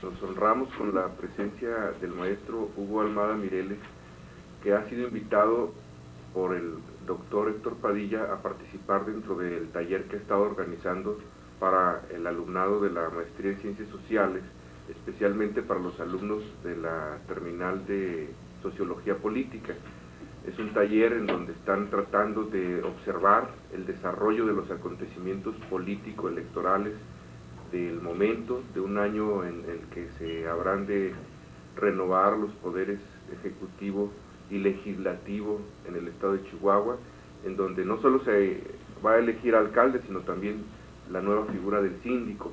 Nos honramos con la presencia del maestro Hugo Almada Mireles, que ha sido invitado por el doctor Héctor Padilla a participar dentro del taller que ha estado organizando para el alumnado de la maestría en Ciencias Sociales, especialmente para los alumnos de la terminal de Sociología Política. Es un taller en donde están tratando de observar el desarrollo de los acontecimientos político-electorales del momento, de un año en el que se habrán de renovar los poderes ejecutivo y legislativo en el estado de Chihuahua, en donde no solo se va a elegir alcalde, sino también la nueva figura del síndico.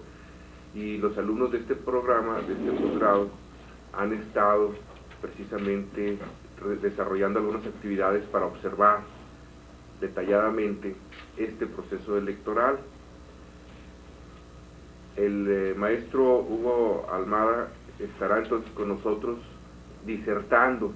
Y los alumnos de este programa, de este posgrado, han estado precisamente desarrollando algunas actividades para observar detalladamente este proceso electoral. El maestro Hugo Almada estará entonces con nosotros disertando,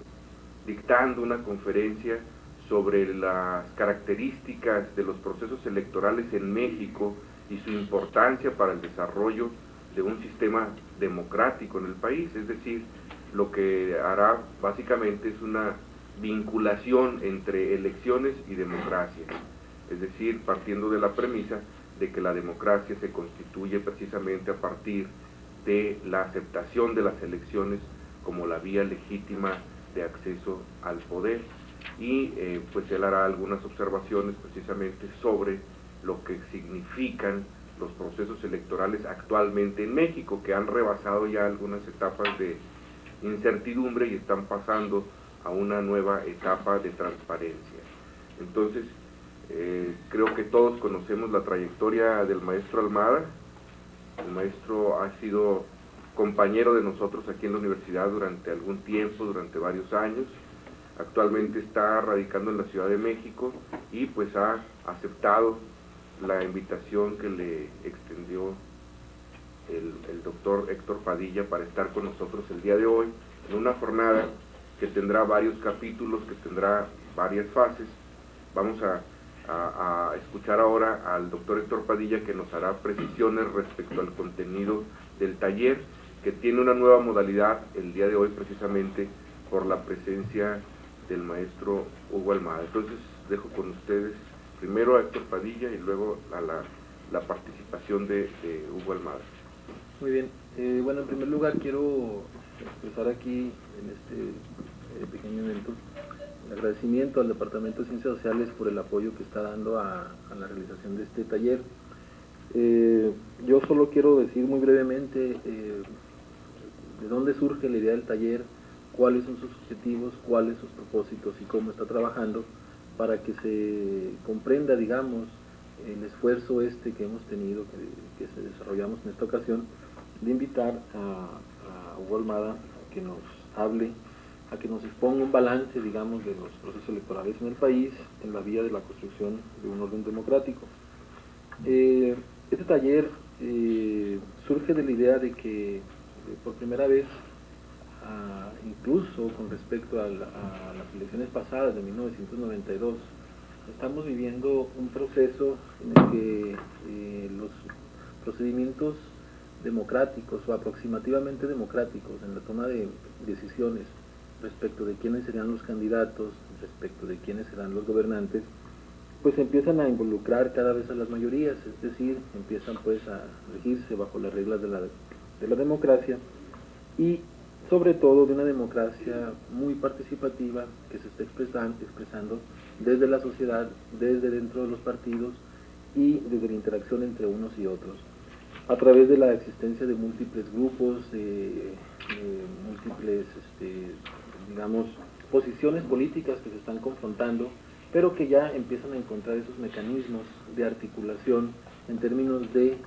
dictando una conferencia sobre las características de los procesos electorales en México y su importancia para el desarrollo de un sistema democrático en el país. Es decir, lo que hará básicamente es una vinculación entre elecciones y democracia, es decir, partiendo de la premisa de que la democracia se constituye precisamente a partir de la aceptación de las elecciones como la vía legítima de acceso al poder. Y pues él hará algunas observaciones precisamente sobre lo que significan los procesos electorales actualmente en México, que han rebasado ya algunas etapas de incertidumbre y están pasando a una nueva etapa de transparencia. Entonces, creo que todos conocemos la trayectoria del maestro Almada. El maestro ha sido compañero de nosotros aquí en la universidad durante algún tiempo, durante varios años. Actualmente está radicando en la Ciudad de México y pues ha aceptado la invitación que le extendió el doctor Héctor Padilla para estar con nosotros el día de hoy en una jornada que tendrá varios capítulos, que tendrá varias fases. Vamos a escuchar ahora al doctor Héctor Padilla, que nos hará precisiones respecto al contenido del taller, que tiene una nueva modalidad el día de hoy precisamente por la presencia del maestro Hugo Almada. Entonces dejo con ustedes primero a Héctor Padilla y luego a la participación de Hugo Almada. Muy bien, bueno, en primer lugar quiero expresar aquí en este pequeño evento el agradecimiento al Departamento de Ciencias Sociales por el apoyo que está dando a la realización de este taller. Yo solo quiero decir muy brevemente de dónde surge la idea del taller, cuáles son sus objetivos, cuáles sus propósitos y cómo está trabajando para que se comprenda, digamos, el esfuerzo que hemos tenido, que se desarrollamos en esta ocasión, de invitar a Hugo Almada a que nos hable, a que nos exponga un balance, digamos, de los procesos electorales en el país, en la vía de la construcción de un orden democrático. Este taller surge de la idea de que por primera vez, incluso con respecto a las elecciones pasadas de 1992, estamos viviendo un proceso en el que los procedimientos democráticos o aproximativamente democráticos en la toma de decisiones respecto de quiénes serían los candidatos, respecto de quiénes serán los gobernantes, pues empiezan a involucrar cada vez a las mayorías, es decir, empiezan pues a regirse bajo las reglas de la democracia y sobre todo de una democracia muy participativa que se está expresando desde la sociedad, desde dentro de los partidos y desde la interacción entre unos y otros, a través de la existencia de múltiples grupos, múltiples, digamos, posiciones políticas que se están confrontando, pero que ya empiezan a encontrar esos mecanismos de articulación en términos de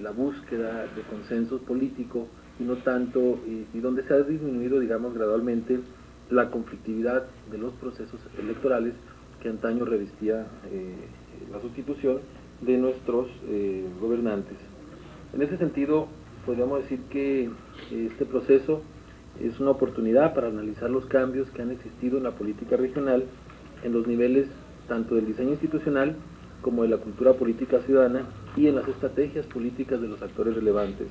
la búsqueda de consenso político y no tanto, y donde se ha disminuido, digamos, gradualmente la conflictividad de los procesos electorales que antaño revestía la sustitución de nuestros gobernantes. En ese sentido, podríamos decir que este proceso es una oportunidad para analizar los cambios que han existido en la política regional en los niveles tanto del diseño institucional como de la cultura política ciudadana y en las estrategias políticas de los actores relevantes.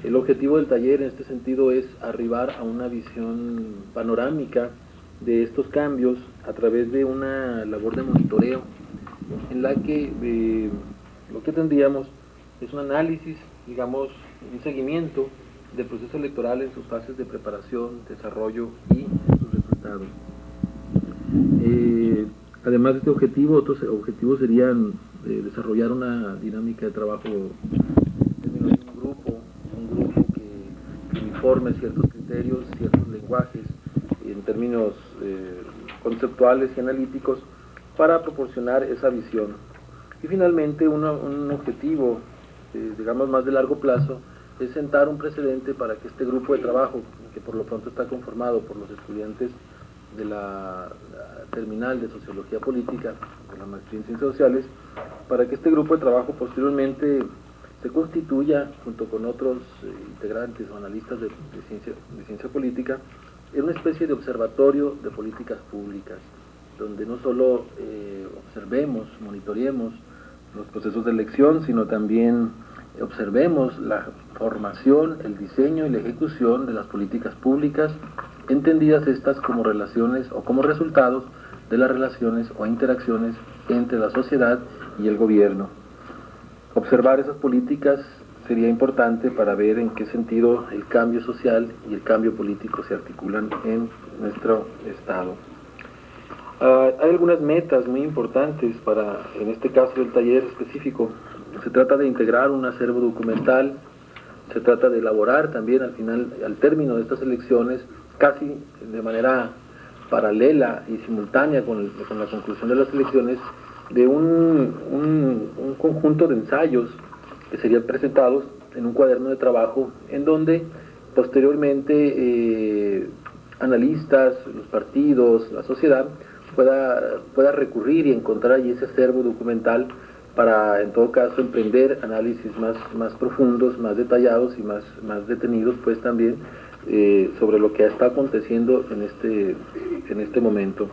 El objetivo del taller en este sentido es arribar a una visión panorámica de estos cambios a través de una labor de monitoreo en la que lo que tendríamos es un análisis, digamos, un seguimiento del proceso electoral en sus fases de preparación, desarrollo y sus resultados. Además de este objetivo, otros objetivos serían desarrollar una dinámica de trabajo en términos de un grupo que uniforme ciertos criterios, ciertos lenguajes, en términos conceptuales y analíticos, para proporcionar esa visión. Y finalmente, un objetivo, digamos, más de largo plazo, es sentar un precedente para que este grupo de trabajo, que por lo pronto está conformado por los estudiantes de la terminal de Sociología Política, de la maestría en Ciencias Sociales, para que este grupo de trabajo posteriormente se constituya, junto con otros integrantes o analistas de ciencia política, en una especie de observatorio de políticas públicas, donde no solo observemos, monitoreemos los procesos de elección, sino también observemos la formación, el diseño y la ejecución de las políticas públicas, entendidas estas como relaciones o como resultados de las relaciones o interacciones entre la sociedad y el gobierno. Observar esas políticas sería importante para ver en qué sentido el cambio social y el cambio político se articulan en nuestro Estado. Hay algunas metas muy importantes en este caso del taller específico. Se trata de integrar un acervo documental, se trata de elaborar también al término de estas elecciones, casi de manera paralela y simultánea con la conclusión de las elecciones, de un conjunto de ensayos que serían presentados en un cuaderno de trabajo, en donde posteriormente analistas, los partidos, la sociedad pueda recurrir y encontrar allí ese acervo documental para, en todo caso, emprender análisis más profundos, más detallados y más detenidos, pues también sobre lo que está aconteciendo en este momento.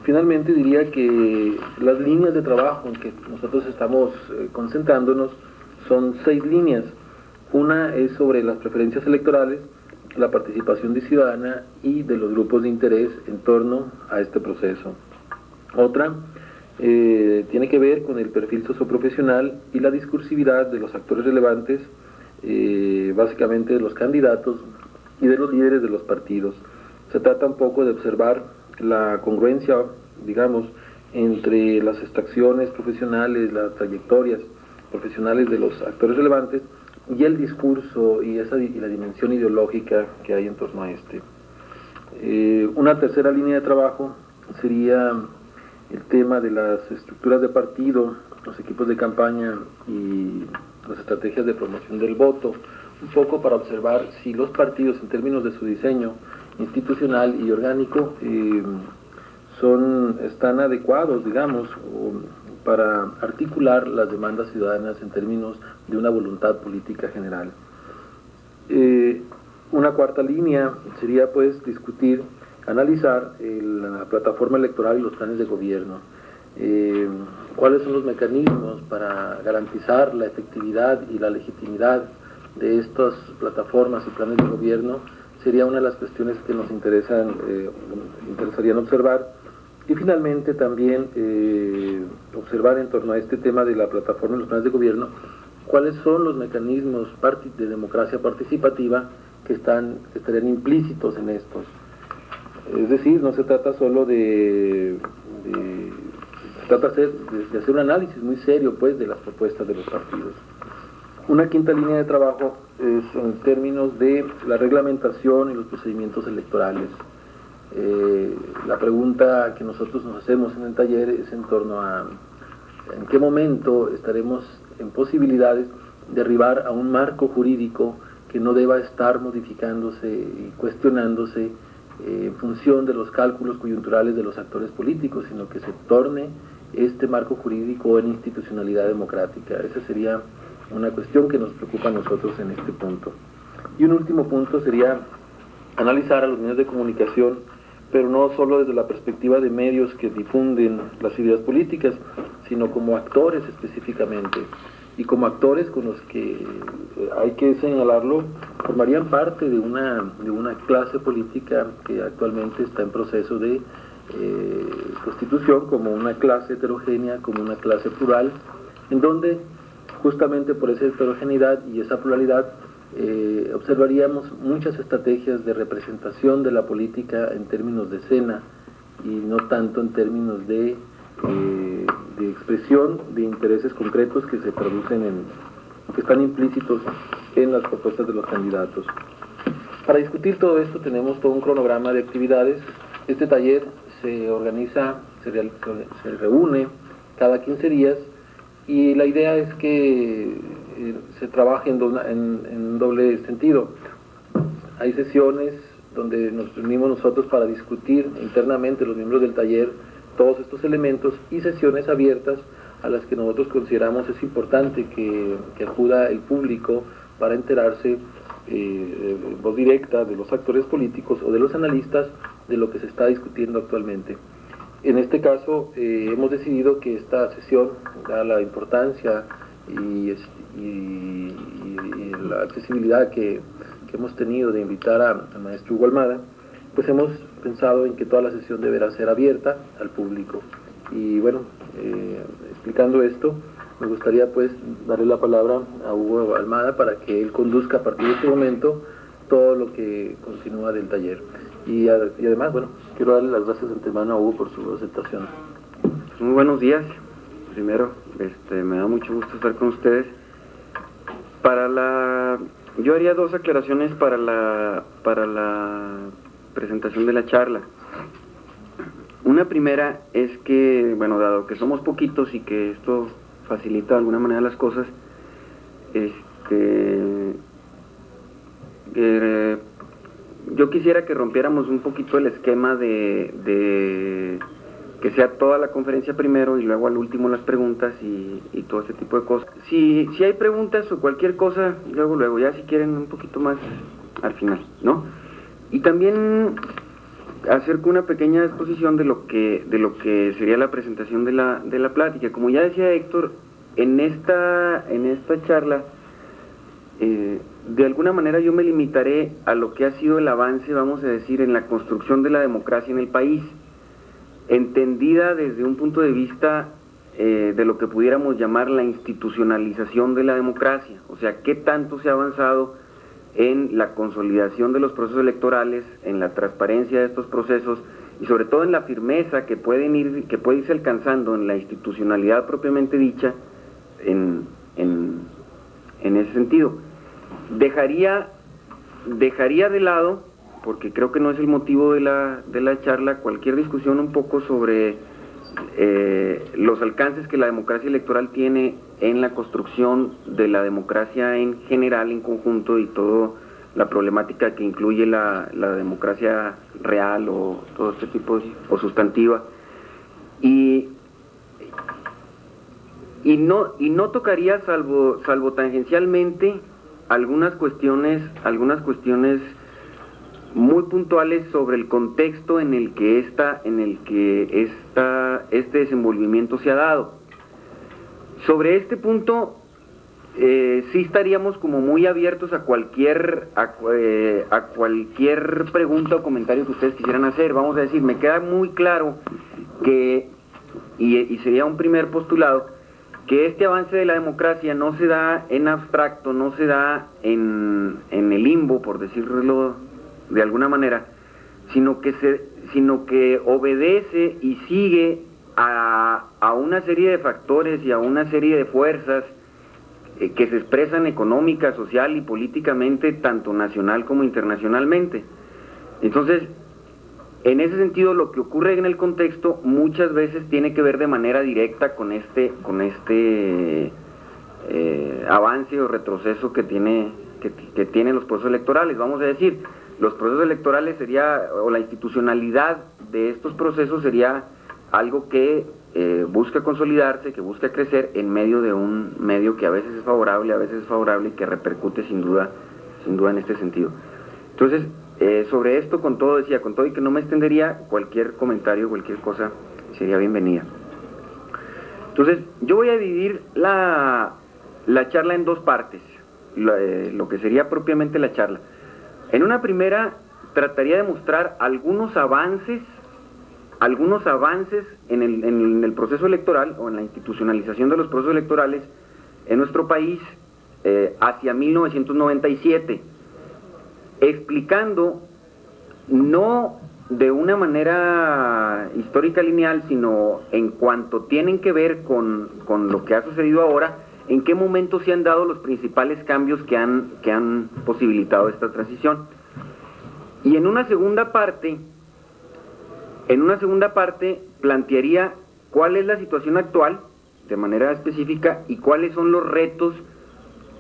Finalmente diría que las líneas de trabajo en que nosotros estamos concentrándonos son 6 líneas. Una es sobre las preferencias electorales, la participación ciudadana y de los grupos de interés en torno a este proceso. Otra tiene que ver con el perfil socioprofesional y la discursividad de los actores relevantes, básicamente de los candidatos y de los líderes de los partidos. Se trata un poco de observar la congruencia, digamos, entre las extracciones profesionales, las trayectorias profesionales de los actores relevantes y el discurso y la dimensión ideológica que hay en torno a este. Una tercera línea de trabajo sería el tema de las estructuras de partido, los equipos de campaña y las estrategias de promoción del voto, un poco para observar si los partidos, en términos de su diseño institucional y orgánico, están adecuados, digamos, para articular las demandas ciudadanas en términos de una voluntad política general. Una cuarta línea sería, pues, discutir, analizar la plataforma electoral y los planes de gobierno. ¿Cuáles son los mecanismos para garantizar la efectividad y la legitimidad de estas plataformas y planes de gobierno? Sería una de las cuestiones que nos interesarían observar. Y finalmente también observar en torno a este tema de la plataforma y los planes de gobierno, cuáles son los mecanismos de democracia participativa que estarían implícitos en estos. Es decir, no se trata solo de hacer un análisis muy serio, pues, de las propuestas de los partidos. Una quinta línea de trabajo es en términos de la reglamentación y los procedimientos electorales. La pregunta que nosotros nos hacemos en el taller es en torno a en qué momento estaremos en posibilidades de arribar a un marco jurídico que no deba estar modificándose y cuestionándose en función de los cálculos coyunturales de los actores políticos, sino que se torne este marco jurídico en institucionalidad democrática. Esa sería una cuestión que nos preocupa a nosotros en este punto. Y un último punto sería analizar a los medios de comunicación, pero no solo desde la perspectiva de medios que difunden las ideas políticas, sino como actores específicamente. y como actores con los que hay que señalarlo, formarían parte de una clase política que actualmente está en proceso de constitución como una clase heterogénea, como una clase plural, en donde justamente por esa heterogeneidad y esa pluralidad observaríamos muchas estrategias de representación de la política en términos de escena y no tanto en términos de expresión de intereses concretos que se producen que están implícitos en las propuestas de los candidatos. Para discutir todo esto tenemos todo un cronograma de actividades. Este taller se organiza, se reúne cada 15 días y la idea es que se trabaje en un doble sentido. Hay sesiones donde nos reunimos nosotros para discutir internamente, los miembros del taller, todos estos elementos, y sesiones abiertas a las que nosotros consideramos es importante que acuda el público para enterarse en voz directa de los actores políticos o de los analistas de lo que se está discutiendo actualmente. En este caso hemos decidido que esta sesión, dada la importancia y la accesibilidad que hemos tenido de invitar al maestro Hugo Almada, pues hemos pensado en que toda la sesión deberá ser abierta al público. Y bueno, explicando esto, me gustaría pues darle la palabra a Hugo Almada para que él conduzca a partir de este momento todo lo que continúa del taller. Y además, bueno, quiero darle las gracias de antemano a Hugo por su aceptación. Muy buenos días. Primero, me da mucho gusto estar con ustedes. Yo haría dos aclaraciones para la presentación de la charla. Una primera es que, bueno, dado que somos poquitos y que esto facilita de alguna manera las cosas, yo quisiera que rompiéramos un poquito el esquema de que sea toda la conferencia primero y luego al último las preguntas y todo ese tipo de cosas. Si hay preguntas o cualquier cosa, luego, ya si quieren un poquito más al final, ¿no? Y también acerco una pequeña exposición de lo que sería la presentación de la plática. Como ya decía Héctor, en esta charla, de alguna manera yo me limitaré a lo que ha sido el avance, vamos a decir, en la construcción de la democracia en el país, entendida desde un punto de vista de lo que pudiéramos llamar la institucionalización de la democracia, o sea, qué tanto se ha avanzado en la consolidación de los procesos electorales, en la transparencia de estos procesos y sobre todo en la firmeza que puede irse alcanzando en la institucionalidad propiamente dicha en ese sentido. Dejaría de lado, porque creo que no es el motivo de la charla, cualquier discusión un poco sobre los alcances que la democracia electoral tiene en la construcción de la democracia en general, en conjunto, y toda la problemática que incluye la democracia real o todo este tipo o sustantiva, y no tocaría salvo tangencialmente algunas cuestiones muy puntuales sobre el contexto en el que este desenvolvimiento se ha dado. Sobre este punto sí estaríamos como muy abiertos a cualquier pregunta o comentario que ustedes quisieran hacer. Vamos a decir, me queda muy claro que, y sería un primer postulado, que este avance de la democracia no se da en abstracto, no se da en el limbo, por decirlo de alguna manera, sino que obedece y sigue a una serie de factores y a una serie de fuerzas que se expresan económica, social y políticamente, tanto nacional como internacionalmente. Entonces, en ese sentido, lo que ocurre en el contexto muchas veces tiene que ver de manera directa con este avance o retroceso que tienen los procesos electorales. Vamos a decir, los procesos electorales o la institucionalidad de estos procesos sería algo que busca consolidarse, que busca crecer en medio de un medio que a veces es favorable, y que repercute sin duda en este sentido. Entonces, sobre esto, con todo y que no me extendería, cualquier comentario, cualquier cosa sería bienvenida. Entonces, yo voy a dividir la la charla en dos partes, lo que sería propiamente la charla. En una primera trataría de mostrar algunos avances en el proceso electoral o en la institucionalización de los procesos electorales en nuestro país hacia 1997, explicando no de una manera histórica lineal, sino en cuanto tienen que ver con lo que ha sucedido ahora, en qué momento se han dado los principales cambios que han posibilitado esta transición. Y en una segunda parte plantearía cuál es la situación actual, de manera específica, y cuáles son los retos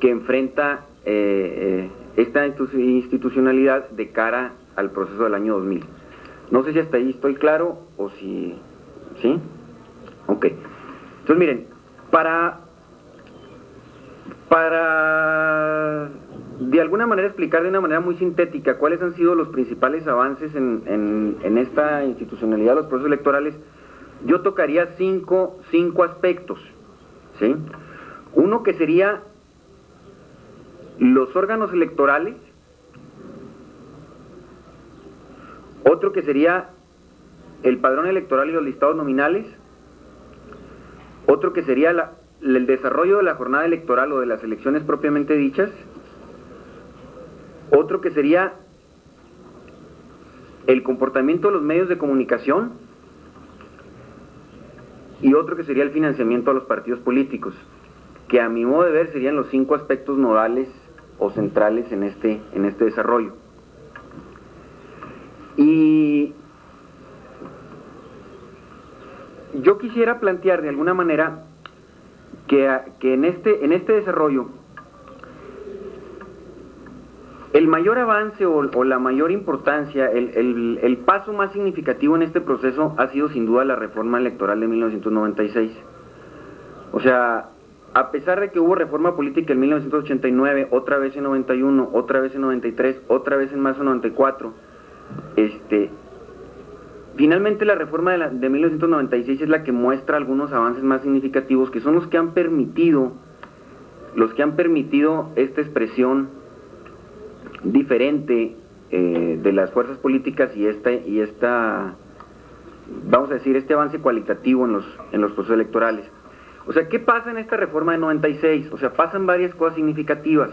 que enfrenta esta institucionalidad de cara al proceso del año 2000. No sé si hasta ahí estoy claro o si... ¿Sí? Ok. Entonces miren, para de alguna manera explicar de una manera muy sintética cuáles han sido los principales avances en esta institucionalidad de los procesos electorales, yo tocaría cinco aspectos, ¿sí? Uno que sería los órganos electorales, otro que sería el padrón electoral y los listados nominales, otro que sería el desarrollo de la jornada electoral o de las elecciones propiamente dichas, otro que sería el comportamiento de los medios de comunicación y otro que sería el financiamiento a los partidos políticos, que a mi modo de ver serían los 5 aspectos nodales o centrales en este desarrollo. Y yo quisiera plantear de alguna manera que en este desarrollo el mayor avance o la mayor importancia, el paso más significativo en este proceso ha sido sin duda la reforma electoral de 1996. O sea, a pesar de que hubo reforma política en 1989, otra vez en 91, otra vez en 93, otra vez en marzo de 94, finalmente la reforma de 1996 es la que muestra algunos avances más significativos, que son los que han permitido esta expresión diferente de las fuerzas políticas y vamos a decir, este avance cualitativo en los procesos electorales. O sea, ¿qué pasa en esta reforma de 96? O sea, pasan varias cosas significativas.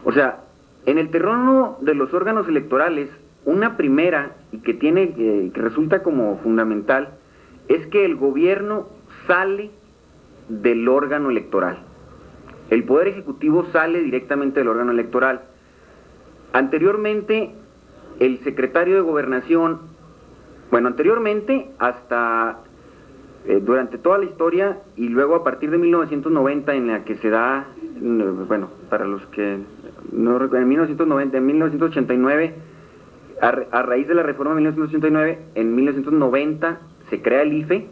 O sea, en el terreno de los órganos electorales, una primera, y que resulta como fundamental, es que el gobierno sale del órgano electoral. El Poder Ejecutivo sale directamente del órgano electoral. Anteriormente, el secretario de Gobernación, anteriormente hasta durante toda la historia, y luego a partir de 1990, en la que se da, para los que no recuerdan, en 1989, a raíz de la reforma de 1989, en 1990 se crea el IFE,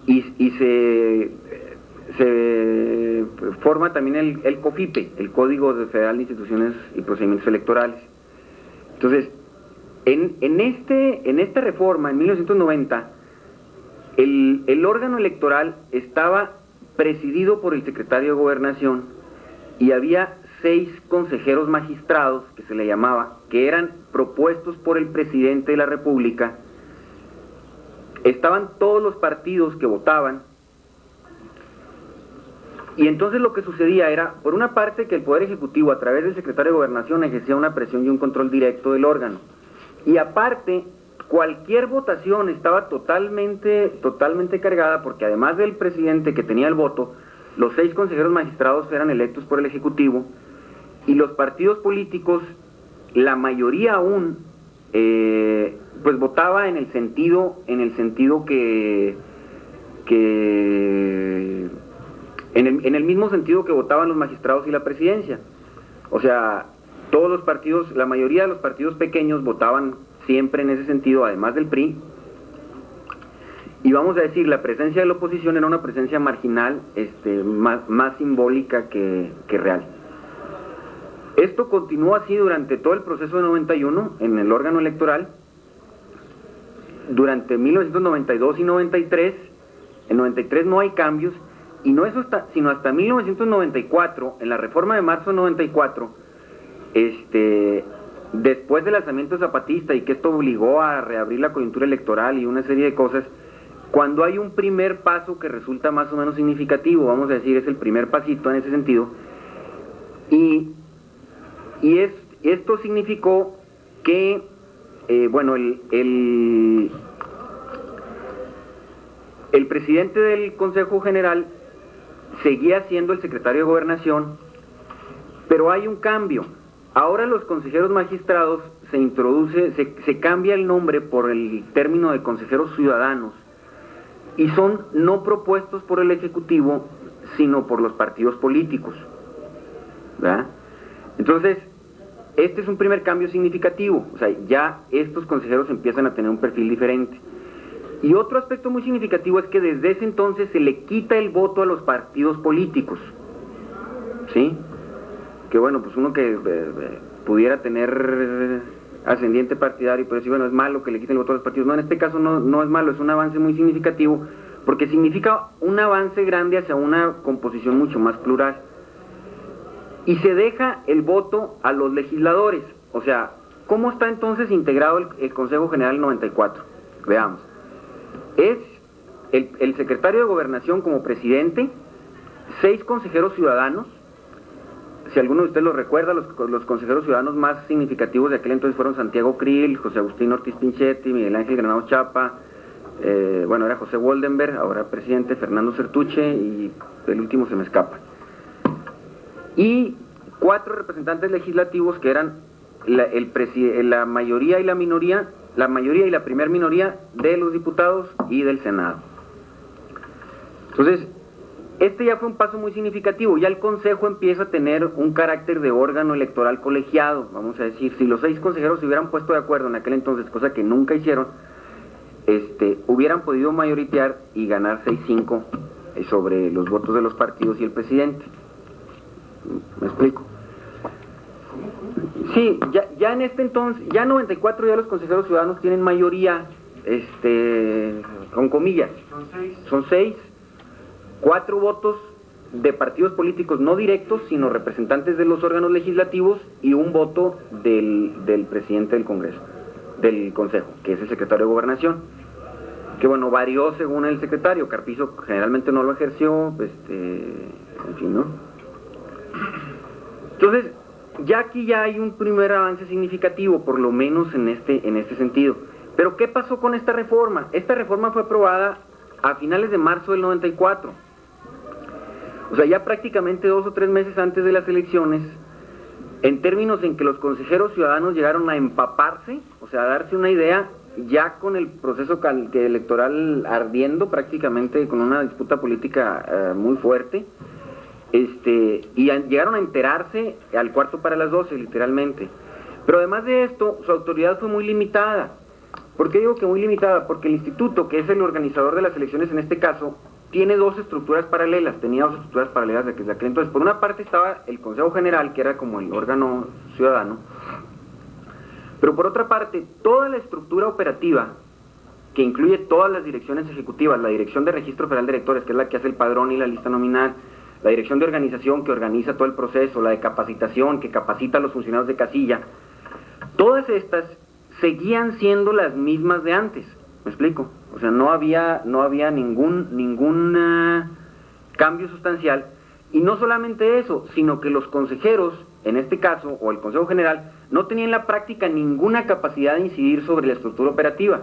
y se forma también el COFIPE, el Código Federal de Instituciones y Procedimientos Electorales. Entonces, en esta reforma, en 1990, el órgano electoral estaba presidido por el secretario de Gobernación y había 6 consejeros magistrados, que se le llamaba, que eran propuestos por el presidente de la República. Estaban todos los partidos que votaban, y entonces lo que sucedía era, por una parte, que el Poder Ejecutivo, a través del secretario de Gobernación, ejercía una presión y un control directo del órgano, y aparte, cualquier votación estaba totalmente cargada, porque además del presidente que tenía el voto, los 6 consejeros magistrados eran electos por el Ejecutivo, y los partidos políticos, la mayoría aún, pues votaba en el sentido que en el mismo sentido que votaban los magistrados y la presidencia. O sea, todos los partidos, la mayoría de los partidos pequeños votaban siempre en ese sentido, además del PRI. Y vamos a decir, la presencia de la oposición era una presencia marginal, más simbólica que real. Esto continuó así durante todo el proceso de 91 en el órgano electoral. Durante 1992 y 93 en 93 no hay cambios, y no eso sino hasta 1994, en la reforma de marzo de 94, después del lanzamiento zapatista y que esto obligó a reabrir la coyuntura electoral y una serie de cosas, cuando hay un primer paso que resulta más o menos significativo, vamos a decir, es el primer pasito en ese sentido, y esto significó que, bueno, el presidente del Consejo General seguía siendo el secretario de Gobernación, pero hay un cambio. Ahora los consejeros magistrados se cambia el nombre por el término de consejeros ciudadanos, y son no propuestos por el Ejecutivo, sino por los partidos políticos, ¿verdad? Entonces, este es un primer cambio significativo, o sea, ya estos consejeros empiezan a tener un perfil diferente. Y otro aspecto muy significativo es que desde ese entonces se le quita el voto a los partidos políticos, ¿sí? Que bueno, pues uno que pudiera tener ascendiente partidario, pero decir, bueno, es malo que le quiten el voto a los partidos. No, en este caso no es malo, es un avance muy significativo, porque significa un avance grande hacia una composición mucho más plural. Y se deja el voto a los legisladores. O sea, ¿cómo está entonces integrado el Consejo General 94? Veamos. Es el secretario de Gobernación como presidente, 6 consejeros ciudadanos. Si alguno de ustedes lo recuerda, los consejeros ciudadanos más significativos de aquel entonces fueron Santiago Krill, José Agustín Ortiz Pinchetti, Miguel Ángel Granados Chapa, bueno, era José Woldenberg, ahora presidente, Fernando Certuche, y el último se me escapa. Y 4 representantes legislativos que eran la mayoría y la minoría, la mayoría y la primer minoría de los diputados y del Senado. Entonces, este ya fue un paso muy significativo. Ya el Consejo empieza a tener un carácter de órgano electoral colegiado, vamos a decir. Si los 6 consejeros se hubieran puesto de acuerdo en aquel entonces, cosa que nunca hicieron, hubieran podido mayoritear y ganar 6-5 sobre los votos de los partidos y el presidente. ¿Me explico? Sí, ya en este entonces, ya en 94 ya los consejeros ciudadanos tienen mayoría, con comillas. Son 6, 4 votos de partidos políticos no directos, sino representantes de los órganos legislativos, y un voto del presidente del Congreso, del Consejo, que es el secretario de Gobernación, que bueno, varió según el secretario. Carpizo generalmente no lo ejerció, en fin, ¿no? Entonces, ya aquí ya hay un primer avance significativo, por lo menos en este sentido. Pero ¿qué pasó con esta reforma? Esta reforma fue aprobada a finales de marzo del 94. O sea, ya prácticamente 2 o 3 meses antes de las elecciones, en términos en que los consejeros ciudadanos llegaron a empaparse, o sea, a darse una idea, ya con el proceso electoral ardiendo prácticamente, con una disputa política muy fuerte, y llegaron a enterarse al 11:45, literalmente. Pero además de esto, su autoridad fue muy limitada. ¿Por qué digo que muy limitada? Porque el instituto, que es el organizador de las elecciones en este caso, tiene 2 estructuras paralelas, tenía 2 estructuras paralelas de aquel entonces. Por una parte estaba el Consejo General, que era como el órgano ciudadano, pero por otra parte, toda la estructura operativa, que incluye todas las direcciones ejecutivas, la Dirección de Registro Federal de Electores, que es la que hace el padrón y la lista nominal, la Dirección de Organización, que organiza todo el proceso, la de Capacitación, que capacita a los funcionarios de casilla, todas estas seguían siendo las mismas de antes. ¿Me explico? O sea, no había ningún cambio sustancial. Y no solamente eso, sino que los consejeros, en este caso, o el Consejo General, no tenían en la práctica ninguna capacidad de incidir sobre la estructura operativa.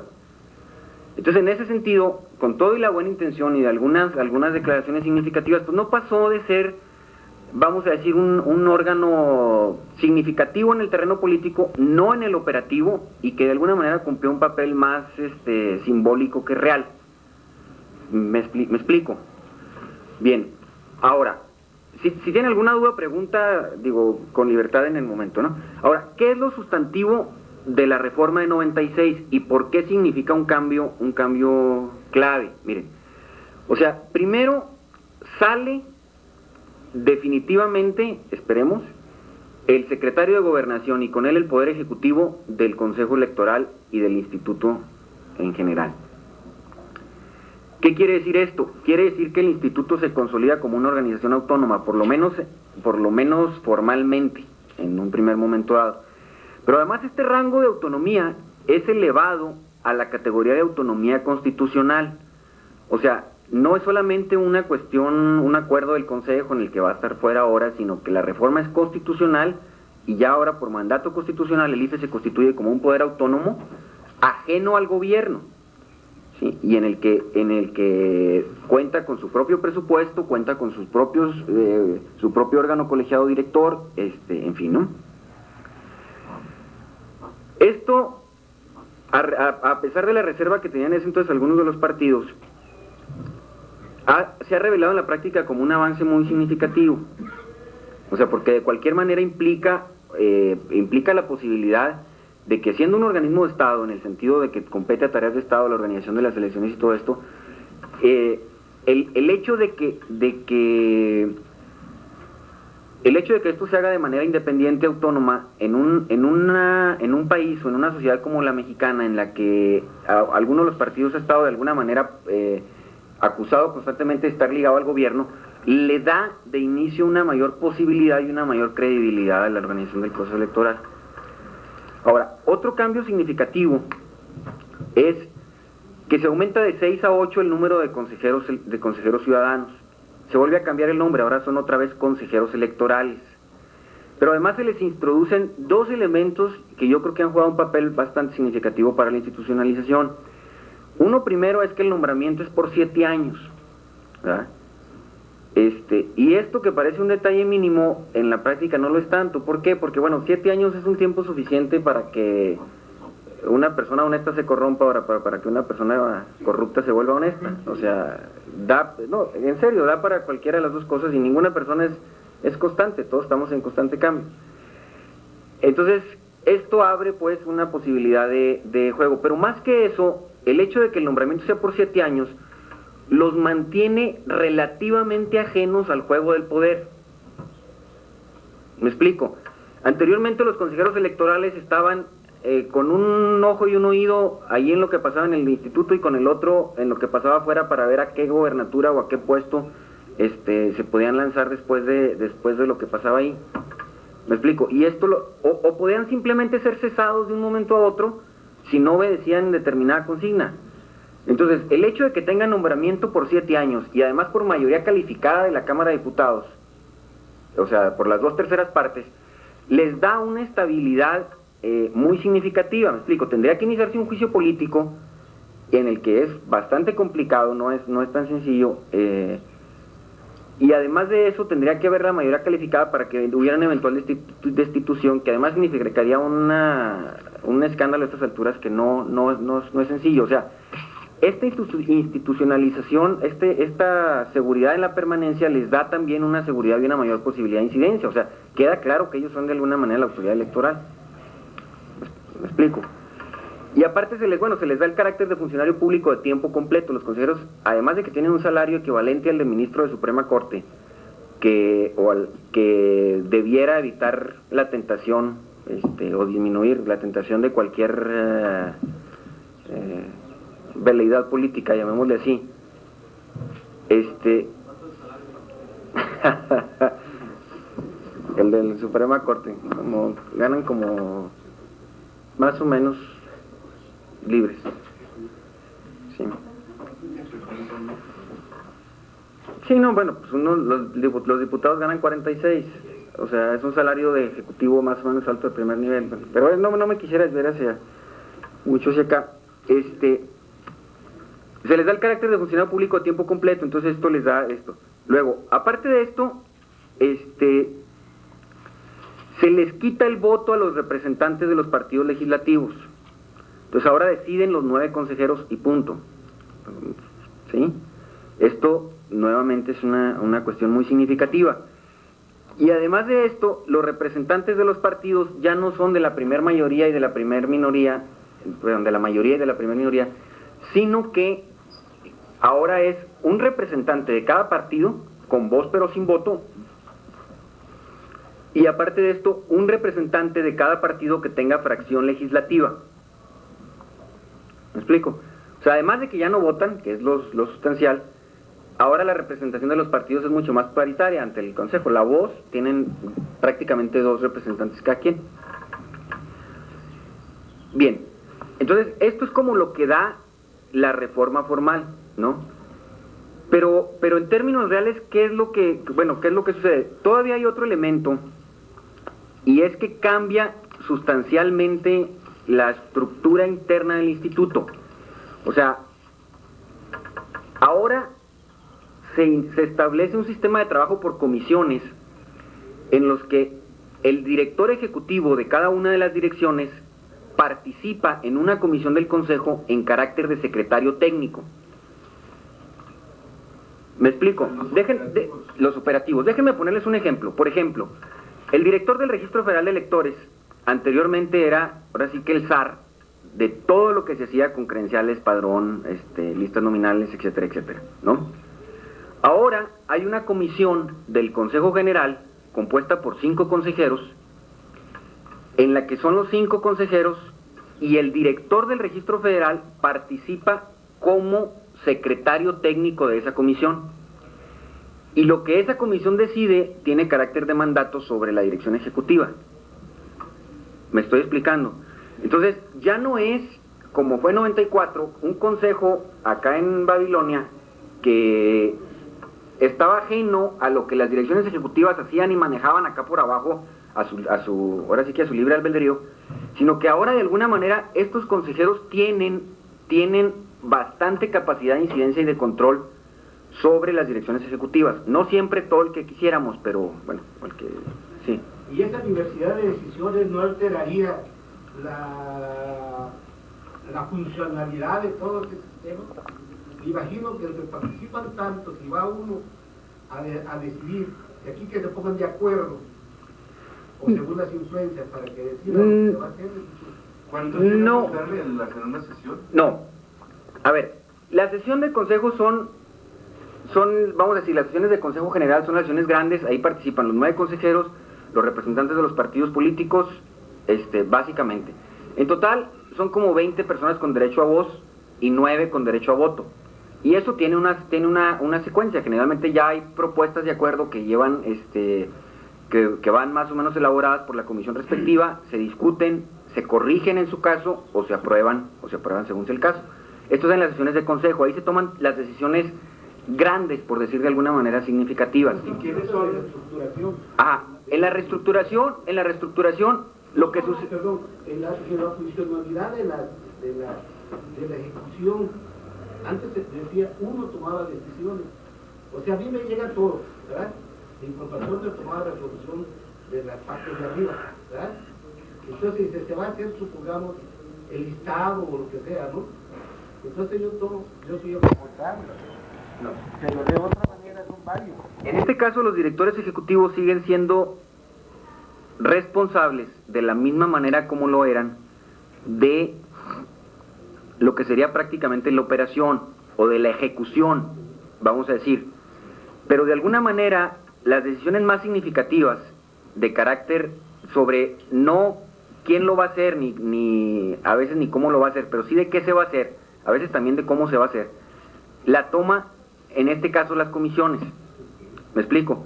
Entonces, en ese sentido, con todo y la buena intención y de algunas declaraciones significativas, pues no pasó de ser, vamos a decir, un órgano significativo en el terreno político, no en el operativo, y que de alguna manera cumplió un papel más simbólico que real. ¿Me explico? Bien, ahora, si tienen alguna duda, pregunta, digo, con libertad en el momento, ¿no? Ahora, ¿qué es lo sustantivo de la reforma de 96 y por qué significa un cambio clave? Miren, o sea, primero sale definitivamente, esperemos, el secretario de Gobernación y con él el Poder Ejecutivo del Consejo Electoral y del Instituto en general. ¿Qué quiere decir esto? Quiere decir que el instituto se consolida como una organización autónoma, por lo menos formalmente, en un primer momento dado. Pero además este rango de autonomía es elevado a la categoría de autonomía constitucional. O sea, no es solamente una cuestión, un acuerdo del Consejo en el que va a estar fuera ahora, sino que la reforma es constitucional y ya ahora por mandato constitucional el IFE se constituye como un poder autónomo ajeno al gobierno, ¿sí? Y en el que cuenta con su propio presupuesto, cuenta con sus propios, su propio órgano colegiado director, en fin, ¿no? Esto, a pesar de la reserva que tenían en ese entonces algunos de los partidos, se ha revelado en la práctica como un avance muy significativo. O sea, porque de cualquier manera implica la posibilidad de que, siendo un organismo de Estado, en el sentido de que compete a tareas de Estado, la organización de las elecciones y todo esto, el hecho de que esto se haga de manera independiente, autónoma, en un país o en una sociedad como la mexicana, en la que alguno de los partidos ha estado de alguna manera acusado constantemente de estar ligado al gobierno, le da de inicio una mayor posibilidad y una mayor credibilidad a la organización del proceso electoral. Ahora, otro cambio significativo es que se aumenta de 6 a 8 el número de consejeros ciudadanos. Se vuelve a cambiar el nombre, ahora son otra vez consejeros electorales. Pero además se les introducen dos elementos que yo creo que han jugado un papel bastante significativo para la institucionalización. Uno primero es que el nombramiento es por 7 años, ¿verdad? Y esto, que parece un detalle mínimo, en la práctica no lo es tanto. ¿Por qué? Porque, bueno, 7 años es un tiempo suficiente para que una persona honesta se corrompa, para que una persona corrupta se vuelva honesta. O sea, en serio, da para cualquiera de las dos cosas, y ninguna persona es constante, todos estamos en constante cambio. Entonces, esto abre pues una posibilidad de juego, pero más que eso, el hecho de que el nombramiento sea por 7 años, los mantiene relativamente ajenos al juego del poder. ¿Me explico? Anteriormente los consejeros electorales estaban con un ojo y un oído ahí en lo que pasaba en el instituto, y con el otro en lo que pasaba afuera, para ver a qué gobernatura o a qué puesto se podían lanzar después de lo que pasaba ahí. ¿Me explico? Y esto o podían simplemente ser cesados de un momento a otro si no obedecían determinada consigna. Entonces, el hecho de que tengan nombramiento por 7 años, y además por mayoría calificada de la Cámara de Diputados, o sea, por las 2/3 partes, les da una estabilidad muy significativa. Me explico, tendría que iniciarse un juicio político en el que es bastante complicado, no es tan sencillo, y además de eso tendría que haber la mayoría calificada para que hubiera una eventual destitución, que además significaría un escándalo a estas alturas que no es sencillo. O sea, esta institucionalización, esta seguridad en la permanencia les da también una seguridad y una mayor posibilidad de incidencia. O sea, queda claro que ellos son de alguna manera la autoridad electoral. ¿Me explico? Y aparte se les da el carácter de funcionario público de tiempo completo. Los consejeros, además de que tienen un salario equivalente al de ministro de Suprema Corte, que debiera evitar la tentación, o disminuir la tentación de cualquier veleidad política, llamémosle así. El del Suprema Corte, ganan como más o menos libres. Sí. Sí, no, bueno, pues los diputados ganan 46, o sea, es un salario de ejecutivo más o menos alto de primer nivel, pero no me quisiera desviar mucho hacia acá. Se les da el carácter de funcionario público a tiempo completo, entonces esto les da esto. Luego, aparte de esto, se les quita el voto a los representantes de los partidos legislativos. Entonces ahora deciden los 9 consejeros y punto. ¿Sí? Esto nuevamente es una cuestión muy significativa. Y además de esto, los representantes de los partidos ya no son de la primer mayoría y de la primer minoría, de la mayoría y de la primer minoría, sino que ahora es un representante de cada partido, con voz pero sin voto, y aparte de esto, un representante de cada partido que tenga fracción legislativa. ¿Me explico? O sea, además de que ya no votan, que es lo sustancial, ahora la representación de los partidos es mucho más paritaria ante el Consejo. La voz tienen prácticamente 2 representantes cada quien. Bien, entonces esto es como lo que da la reforma formal, ¿no? Pero en términos reales, ¿qué es lo que sucede? Todavía hay otro elemento, y es que cambia sustancialmente la estructura interna del instituto. O sea, ahora se establece un sistema de trabajo por comisiones en los que el director ejecutivo de cada una de las direcciones participa en una comisión del Consejo en carácter de secretario técnico. ¿Me explico? Los operativos. Déjenme ponerles un ejemplo. Por ejemplo, el director del Registro Federal de Electores anteriormente era, ahora sí que el zar de todo lo que se hacía con credenciales, padrón, listas nominales, etcétera, etcétera, ¿no? Ahora hay una comisión del Consejo General compuesta por 5 consejeros, en la que son los 5 consejeros y el director del Registro Federal participa como secretario técnico de esa comisión. Y lo que esa comisión decide tiene carácter de mandato sobre la dirección ejecutiva. ¿Me estoy explicando? Entonces, ya no es, como fue en 94, un consejo acá en Babilonia que estaba ajeno a lo que las direcciones ejecutivas hacían y manejaban acá por abajo ahora sí que a su libre albedrío, sino que ahora de alguna manera estos consejeros tienen bastante capacidad de incidencia y de control sobre las direcciones ejecutivas. No siempre todo el que quisiéramos, pero bueno, el que sí. ¿Y esa diversidad de decisiones no alteraría la funcionalidad de todo este sistema? Imagino que entre participan tanto, si va uno a decidir, que aquí que se pongan de acuerdo, o según las influencias, para que decidan lo que va a hacer. ¿Cuánto tiene que darle en una sesión? No. A ver, la sesión del Consejo son, vamos a decir, las sesiones del Consejo General son las sesiones grandes, ahí participan los 9 consejeros, los representantes de los partidos políticos, básicamente. En total son como 20 personas con derecho a voz y 9 con derecho a voto. Y eso tiene una secuencia. Generalmente ya hay propuestas de acuerdo que llevan, que van más o menos elaboradas por la comisión respectiva, se discuten, se corrigen en su caso, o se aprueban según sea el caso. Esto es en las sesiones de consejo, ahí se toman las decisiones grandes, por decir de alguna manera significativas. ¿Y quiénes son la reestructuración? Ajá, en la reestructuración, lo que sucede... Perdón, en la funcionalidad de la ejecución, antes se decía, uno tomaba decisiones. O sea, a mí me llega todo, ¿verdad? La información de tomada resolución de las partes de arriba, ¿verdad? Entonces, se va a hacer, supongamos, el listado o lo que sea, ¿no? Entonces yo soy el responsable. No, pero de otra manera son varios. En este caso, los directores ejecutivos siguen siendo responsables, de la misma manera como lo eran, de lo que sería prácticamente la operación o de la ejecución, vamos a decir. Pero de alguna manera, las decisiones más significativas de carácter sobre no quién lo va a hacer, ni a veces ni cómo lo va a hacer, pero sí de qué se va a hacer, a veces también de cómo se va a hacer, la toma, en este caso, las comisiones. ¿Me explico?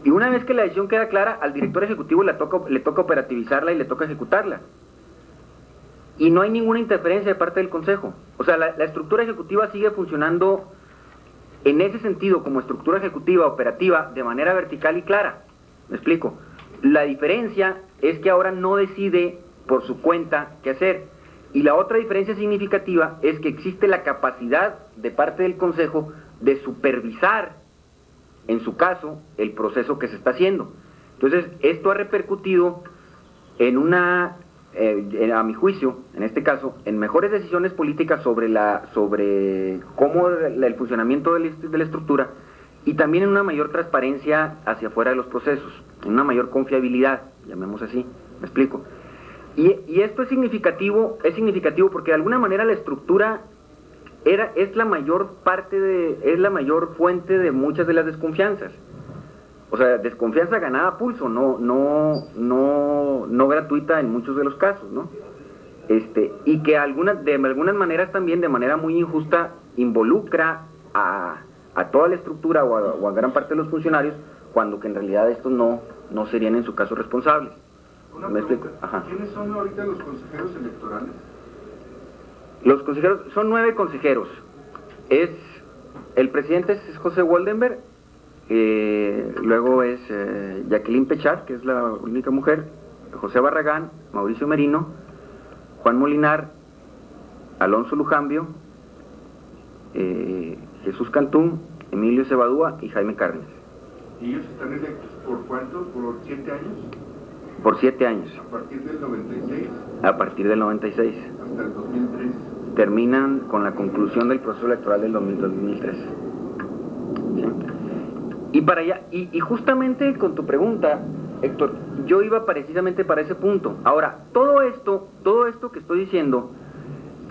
Y una vez que la decisión queda clara, al director ejecutivo le toca operativizarla y le toca ejecutarla. Y no hay ninguna interferencia de parte del Consejo. O sea, la estructura ejecutiva sigue funcionando en ese sentido, como estructura ejecutiva operativa, de manera vertical y clara. ¿Me explico? La diferencia es que ahora no decide por su cuenta qué hacer. Y la otra diferencia significativa es que existe la capacidad de parte del Consejo de supervisar, en su caso, el proceso que se está haciendo. Entonces, esto ha repercutido en a mi juicio, en este caso, en mejores decisiones políticas sobre cómo el funcionamiento de la estructura, y también en una mayor transparencia hacia afuera de los procesos, en una mayor confiabilidad, llamemos así. ¿Me explico? Y esto es significativo porque de alguna manera la estructura es la mayor fuente de muchas de las desconfianzas. O sea, desconfianza ganada a pulso, no gratuita en muchos de los casos, ¿no? y que de algunas maneras también, de manera muy injusta, involucra a toda la estructura o a gran parte de los funcionarios, cuando que en realidad estos no serían en su caso responsables. Una ¿Me pregunta, explico? Ajá. ¿Quiénes son ahorita los consejeros electorales? Los consejeros, son 9 consejeros. El presidente es José Woldenberg, luego es Jacqueline Pechard, que es la única mujer, José Barragán, Mauricio Merino, Juan Molinar, Alonso Lujambio, Jesús Cantú, Emilio Cebadúa y Jaime Cárdenas. ¿Y ellos están electos por cuánto? ¿Por 7 años? Por 7 años. ¿A partir del 96? A partir del 96. ¿Hasta el 2003? Terminan con la conclusión del proceso electoral del 2003. ¿Sí? Y para allá, y justamente con tu pregunta, Héctor, yo iba precisamente para ese punto. Ahora, todo esto que estoy diciendo,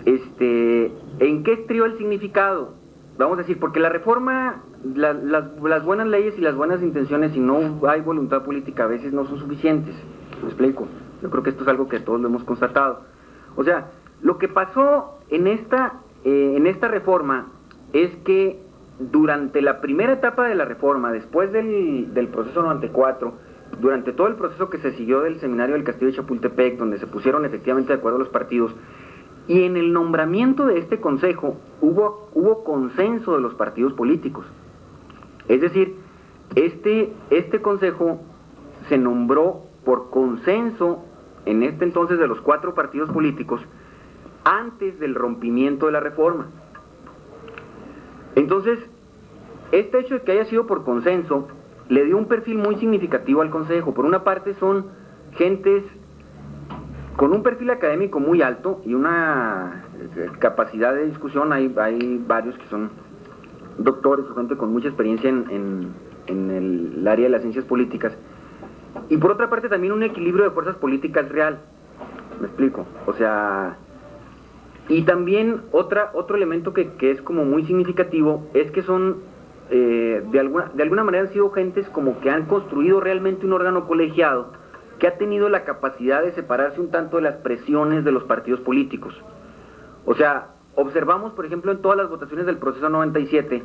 ¿en qué estriba el significado? Vamos a decir, porque la reforma, las buenas leyes y las buenas intenciones, si no hay voluntad política, a veces no son suficientes. ¿Me explico? Yo creo que esto es algo que todos lo hemos constatado. O sea, lo que pasó en esta reforma es que durante la primera etapa de la reforma, después del proceso 94, durante todo el proceso que se siguió del seminario del Castillo de Chapultepec, donde se pusieron efectivamente de acuerdo los partidos, y en el nombramiento de este consejo hubo consenso de los partidos políticos. Es decir, este consejo se nombró por consenso en este entonces de los 4 partidos políticos antes del rompimiento de la reforma. Entonces, este hecho de que haya sido por consenso le dio un perfil muy significativo al consejo. Por una parte son gentes con un perfil académico muy alto y una capacidad de discusión. Hay varios que son doctores o gente con mucha experiencia en el área de las ciencias políticas. Y por otra parte también un equilibrio de fuerzas políticas real. ¿Me explico? O sea, y también otro elemento que es como muy significativo es que son, de alguna manera han sido gentes como que han construido realmente un órgano colegiado que ha tenido la capacidad de separarse un tanto de las presiones de los partidos políticos. O sea, observamos, por ejemplo, en todas las votaciones del proceso 97,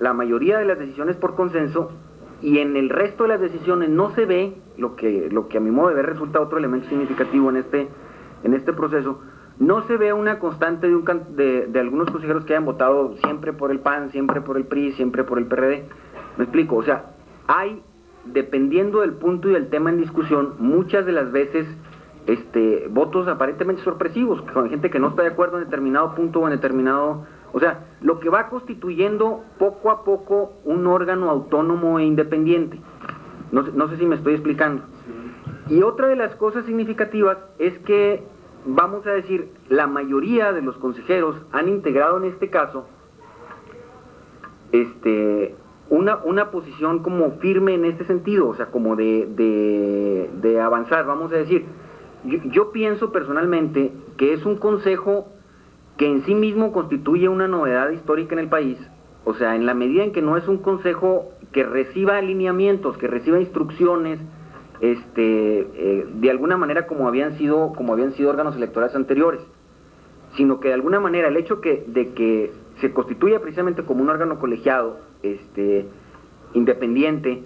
la mayoría de las decisiones por consenso, y en el resto de las decisiones no se ve lo que a mi modo de ver resulta otro elemento significativo en este proceso. No se ve una constante de algunos consejeros que hayan votado siempre por el PAN, siempre por el PRI, siempre por el PRD. ¿Me explico? O sea, hay, dependiendo del punto y del tema en discusión, muchas de las veces votos aparentemente sorpresivos, con gente que no está de acuerdo en determinado punto o en determinado... O sea, lo que va constituyendo poco a poco un órgano autónomo e independiente. No sé si me estoy explicando. Y otra de las cosas significativas es que, vamos a decir, la mayoría de los consejeros han integrado en este caso una posición como firme en este sentido, o sea, como de avanzar, vamos a decir. Yo pienso personalmente que es un consejo que en sí mismo constituye una novedad histórica en el país, o sea, en la medida en que no es un consejo que reciba alineamientos, que reciba instrucciones, de alguna manera como habían sido órganos electorales anteriores, sino que de alguna manera el hecho de que se constituya precisamente como un órgano colegiado, independiente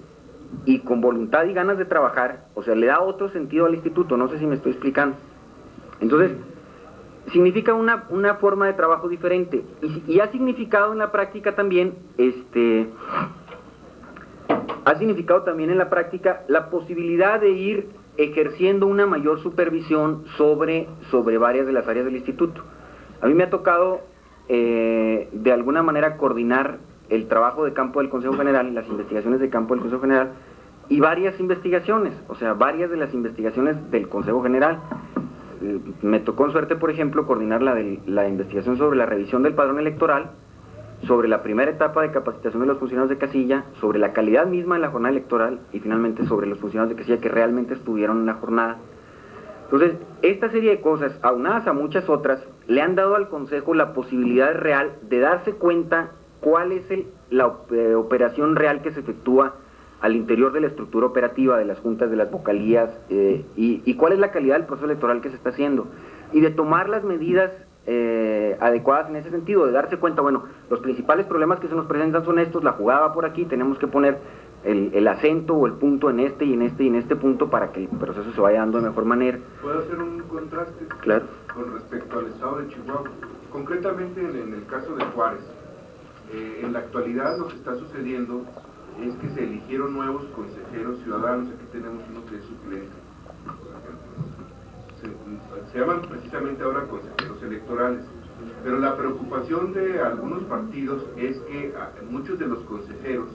y con voluntad y ganas de trabajar, o sea, le da otro sentido al instituto. No sé si me estoy explicando. Entonces, significa una forma de trabajo diferente y ha significado en la práctica también, la posibilidad de ir ejerciendo una mayor supervisión sobre varias de las áreas del instituto. A mí me ha tocado de alguna manera coordinar el trabajo de campo del Consejo General, las investigaciones de campo del Consejo General y varias investigaciones, o sea, varias de las investigaciones del Consejo General. Me tocó en suerte, por ejemplo, coordinar la investigación sobre la revisión del padrón electoral, sobre la primera etapa de capacitación de los funcionarios de casilla, sobre la calidad misma de la jornada electoral y finalmente sobre los funcionarios de casilla que realmente estuvieron en la jornada. Entonces, esta serie de cosas, aunadas a muchas otras, le han dado al Consejo la posibilidad real de darse cuenta cuál es la operación real que se efectúa al interior de la estructura operativa de las juntas, de las vocalías, y cuál es la calidad del proceso electoral que se está haciendo, y de tomar las medidas adecuadas en ese sentido, de darse cuenta, bueno, los principales problemas que se nos presentan son estos, la jugada va por aquí, tenemos que poner el acento o el punto en este y en este y en este punto para que el proceso se vaya dando de mejor manera. ¿Puedo hacer un contraste? Claro. Con respecto al estado de Chihuahua? Concretamente en el caso de Juárez, en la actualidad lo que está sucediendo es que se eligieron nuevos consejeros ciudadanos. Aquí tenemos uno que es suplente, se llaman precisamente ahora consejeros electorales, pero la preocupación de algunos partidos es que muchos de los consejeros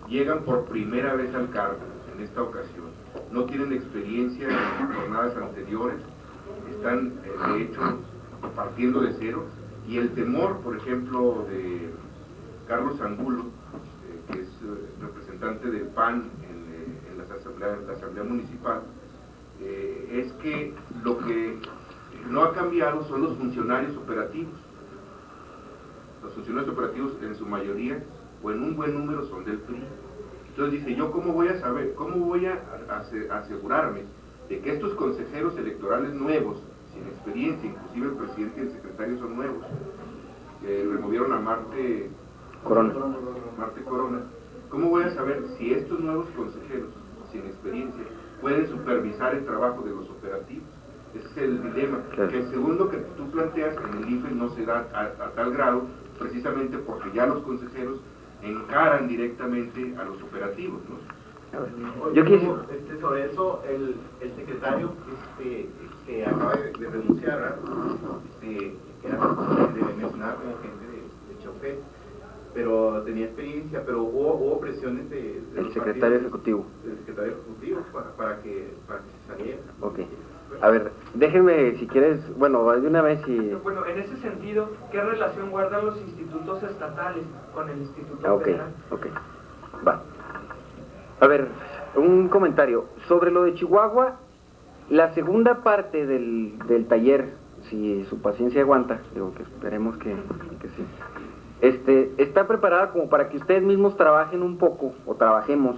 llegan por primera vez al cargo en esta ocasión, no tienen experiencia en jornadas anteriores, están de hecho partiendo de cero, y el temor, por ejemplo, de Carlos Angulo, que es representante del PAN en la Asamblea Municipal, es que lo que no ha cambiado son los funcionarios operativos. Los funcionarios operativos en su mayoría o en un buen número son del PRI. Entonces dice, ¿yo cómo voy a saber, cómo voy a asegurarme de que estos consejeros electorales nuevos, sin experiencia, inclusive el presidente y el secretario son nuevos, removieron a Marte Corona, ¿cómo voy a saber si estos nuevos consejeros, sin experiencia, pueden supervisar el trabajo de los operativos? Ese es el dilema, claro. Que el segundo que tú planteas en el IFE no se da a tal grado, precisamente porque ya los consejeros encaran directamente a los operativos, ¿no? Yo quiero, sobre eso, el secretario que acaba de renunciar, que era de mencionar como gente de chofer, pero tenía experiencia, pero hubo presiones del secretario ejecutivo. Del secretario ejecutivo para que se saliera. Ok. A ver, déjenme, si quieres, bueno, de una vez y... Bueno, en ese sentido, ¿qué relación guardan los institutos estatales con el Instituto Federal? Ok, va. A ver, un comentario. Sobre lo de Chihuahua, la segunda parte del taller, si su paciencia aguanta, digo que esperemos que sí, está preparada como para que ustedes mismos trabajen un poco, o trabajemos,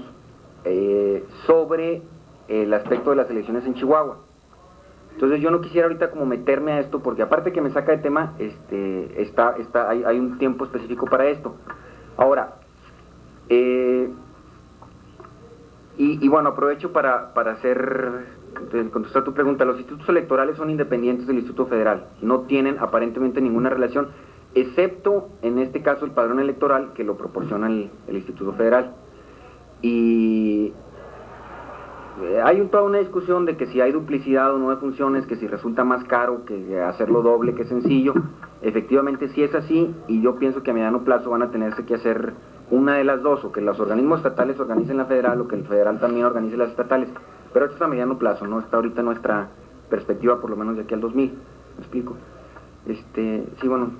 sobre el aspecto de las elecciones en Chihuahua. Entonces yo no quisiera ahorita como meterme a esto, porque aparte que me saca de tema, hay un tiempo específico para esto. Ahora, y bueno, aprovecho para contestar tu pregunta. Los institutos electorales son independientes del Instituto Federal, no tienen aparentemente ninguna relación, excepto en este caso el padrón electoral que lo proporciona el Instituto Federal. Y hay toda una discusión de que si hay duplicidad o no de funciones, que si resulta más caro que hacerlo doble, que sencillo. Efectivamente sí es así, y yo pienso que a mediano plazo van a tenerse que hacer una de las dos, o que los organismos estatales organicen la federal, o que el federal también organice las estatales, pero esto es a mediano plazo, no está ahorita nuestra perspectiva, por lo menos de aquí al 2000, ¿me explico? Sí, bueno.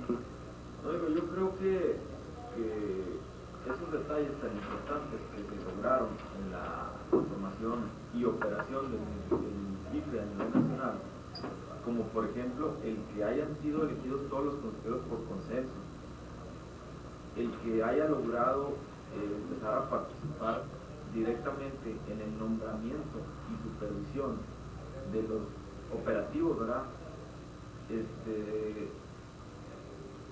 Yo creo que esos detalles tan importantes que se lograron en la formación y operación del IFE a nivel nacional, como por ejemplo el que hayan sido elegidos todos los consejeros por consenso, el que haya logrado empezar a participar directamente en el nombramiento y supervisión de los operativos, ¿verdad?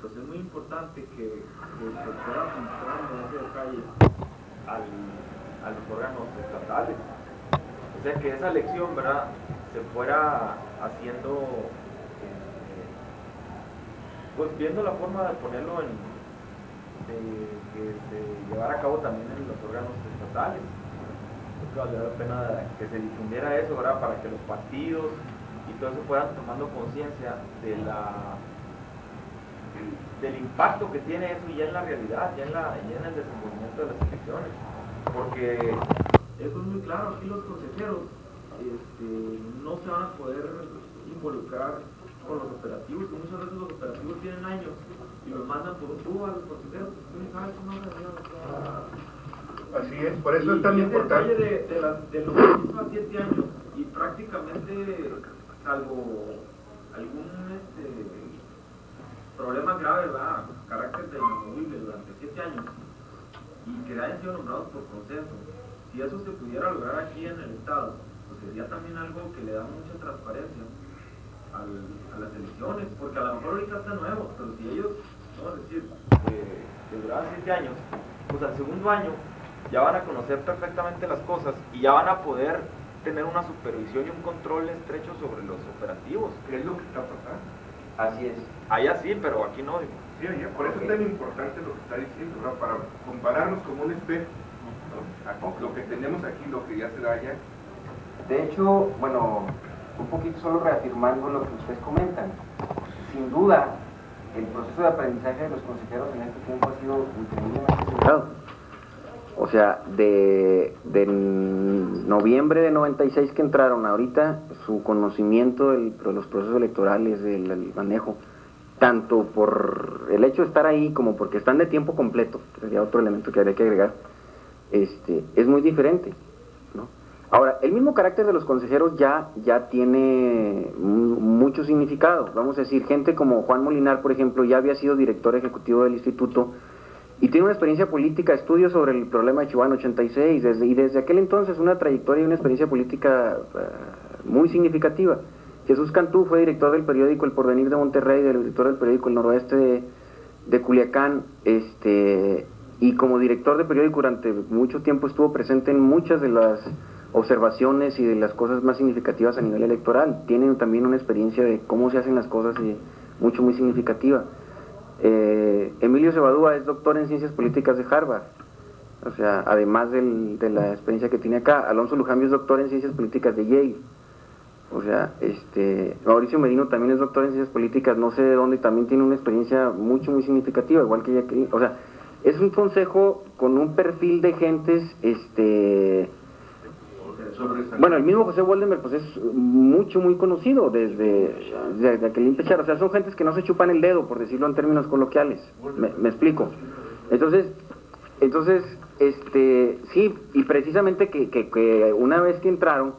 Pues es muy importante que se pueda mostrar en ese detalle a los órganos estatales. O sea, que esa elección, ¿verdad?, se fuera haciendo, pues viendo la forma de ponerlo que se llevara a cabo también en los órganos estatales. Creo que valdría la pena que se difundiera eso, ¿verdad?, para que los partidos y todo eso fueran tomando conciencia del impacto que tiene eso ya en la realidad, ya en el desenvolvimiento de las elecciones. Porque eso es muy claro, aquí los consejeros no se van a poder involucrar con los operativos, que muchas veces los operativos tienen años y los mandan por un tubo a los consejeros, pues tú sabes cómo Así es, por eso es tan importante. De los 5 a 7 años, y prácticamente, salvo algún problema grave, ¿verdad?, carácter de inamovible durante 7 años, y que hayan sido nombrados por consenso, si eso se pudiera lograr aquí en el Estado, pues sería también algo que le da mucha transparencia a las elecciones, porque a lo mejor ahorita está nuevo, pero si ellos, vamos a decir, que duraban 7 años, pues al segundo año ya van a conocer perfectamente las cosas y ya van a poder tener una supervisión y un control estrecho sobre los operativos. ¿Qué es lo que está pasando? Así es. Allá sí, pero aquí no. Sí, oye, por eso es tan importante lo que está diciendo, ¿no? Para compararnos como un espejo, ¿no? Aquí, lo que tenemos aquí, lo que ya se da allá. De hecho, bueno, un poquito solo reafirmando lo que ustedes comentan. Sin duda, el proceso de aprendizaje de los consejeros en este tiempo ha sido increíblemente acelerado. O sea, de noviembre de 96 que entraron ahorita, su conocimiento de los procesos electorales, del manejo, tanto por el hecho de estar ahí como porque están de tiempo completo, que sería otro elemento que habría que agregar, es muy diferente, ¿no? Ahora, el mismo carácter de los consejeros ya tiene mucho significado. Vamos a decir, gente como Juan Molinar, por ejemplo, ya había sido director ejecutivo del instituto y tiene una experiencia política, estudios sobre el problema de Chihuahua en 86, y desde aquel entonces una trayectoria y una experiencia política muy significativa. Jesús Cantú fue director del periódico El Porvenir de Monterrey, director del periódico El Noroeste de Culiacán, y como director de periódico durante mucho tiempo estuvo presente en muchas de las observaciones y de las cosas más significativas a nivel electoral. Tiene también una experiencia de cómo se hacen las cosas muy significativa. Emilio Cebadúa es doctor en Ciencias Políticas de Harvard, o sea, además de la experiencia que tiene acá. Alonso Lujambio es doctor en Ciencias Políticas de Yale, o sea, Mauricio Merino también es doctor en Ciencias Políticas, no sé de dónde, también tiene una experiencia muy significativa, igual que Jacqueline. O sea, es un consejo con un perfil de gentes, bueno, el mismo José Woldenberg pues es muy conocido desde Jacqueline Pechar, o sea, son gentes que no se chupan el dedo, por decirlo en términos coloquiales. Me explico. Entonces, sí, y precisamente que una vez que entraron,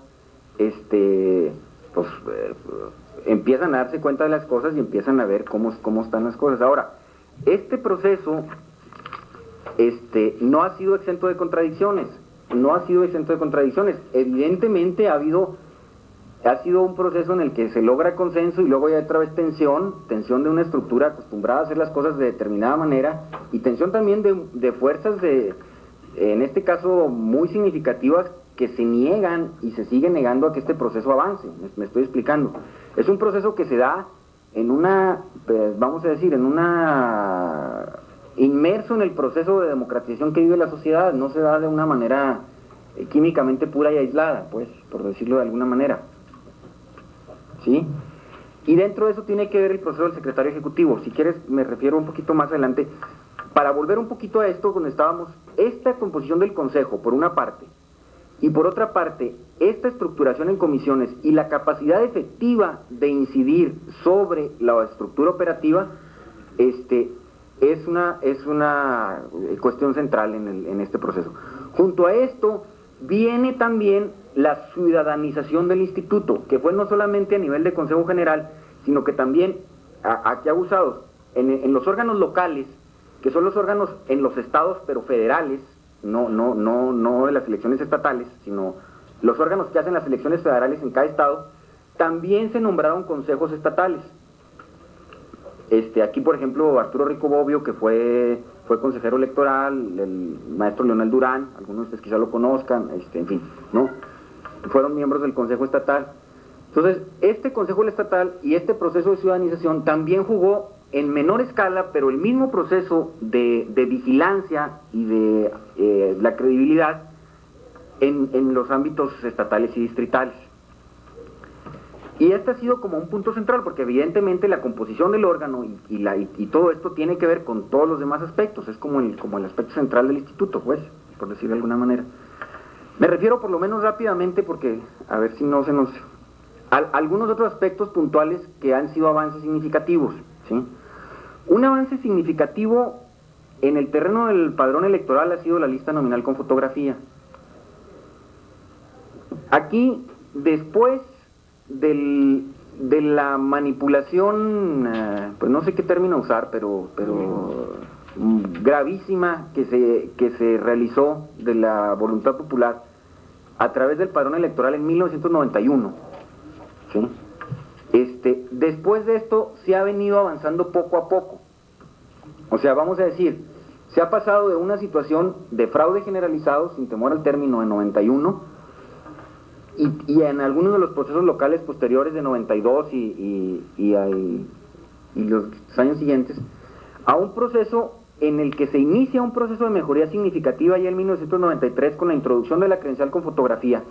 pues empiezan a darse cuenta de las cosas y empiezan a ver cómo están las cosas. Ahora, este proceso no ha sido exento de contradicciones. Evidentemente ha sido un proceso en el que se logra consenso y luego hay otra vez tensión de una estructura acostumbrada a hacer las cosas de determinada manera, y tensión también de fuerzas en este caso muy significativas, que se niegan y se siguen negando a que este proceso avance. Me estoy explicando. Es un proceso que se da en vamos a decir, inmerso en el proceso de democratización que vive la sociedad, no se da de una manera químicamente pura y aislada, pues, por decirlo de alguna manera, ¿sí? Y dentro de eso tiene que ver el proceso del secretario ejecutivo. Si quieres, me refiero un poquito más adelante, para volver un poquito a esto donde estábamos, esta composición del consejo, por una parte, y por otra parte, esta estructuración en comisiones y la capacidad efectiva de incidir sobre la estructura operativa, es una cuestión central en este proceso. Junto a esto viene también la ciudadanización del instituto, que fue no solamente a nivel de Consejo General, sino que también, aquí abusados, en los órganos locales, que son los órganos en los estados pero federales, no de las elecciones estatales, sino los órganos que hacen las elecciones federales en cada estado, también se nombraron consejos estatales. Aquí, por ejemplo, Arturo Rico Bobbio, que fue consejero electoral, el maestro Leonel Durán, algunos de ustedes quizá lo conozcan, en fin, ¿no? Fueron miembros del Consejo Estatal. Entonces, este Consejo Estatal y este proceso de ciudadanización también jugó en menor escala, pero el mismo proceso de vigilancia y de la credibilidad en los ámbitos estatales y distritales. Y este ha sido como un punto central, porque evidentemente la composición del órgano y todo esto tiene que ver con todos los demás aspectos, es como el aspecto central del instituto, pues, por decir de alguna manera. Me refiero por lo menos rápidamente, porque a ver si no se nos... algunos otros aspectos puntuales que han sido avances significativos, ¿sí? Un avance significativo en el terreno del padrón electoral ha sido la lista nominal con fotografía. Aquí, después de la manipulación, pues no sé qué término usar, pero gravísima que se realizó de la voluntad popular, a través del padrón electoral en 1991, ¿sí? Después de esto se ha venido avanzando poco a poco. O sea, vamos a decir, se ha pasado de una situación de fraude generalizado, sin temor al término, en 91, y en algunos de los procesos locales posteriores de 92 y los años siguientes, a un proceso en el que se inicia un proceso de mejoría significativa ya en 1993 con la introducción de la credencial con fotografía,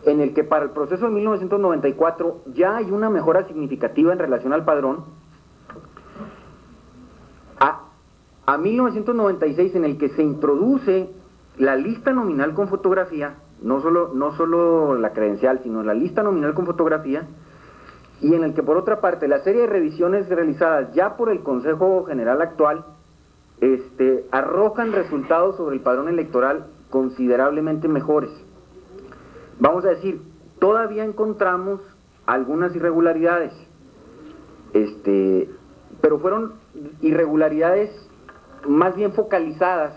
en el que para el proceso de 1994 ya hay una mejora significativa en relación al padrón, a 1996 en el que se introduce la lista nominal con fotografía, no solo la credencial, sino la lista nominal con fotografía, y en el que por otra parte la serie de revisiones realizadas ya por el Consejo General actual arrojan resultados sobre el padrón electoral considerablemente mejores. Vamos a decir, todavía encontramos algunas irregularidades, pero fueron irregularidades más bien focalizadas,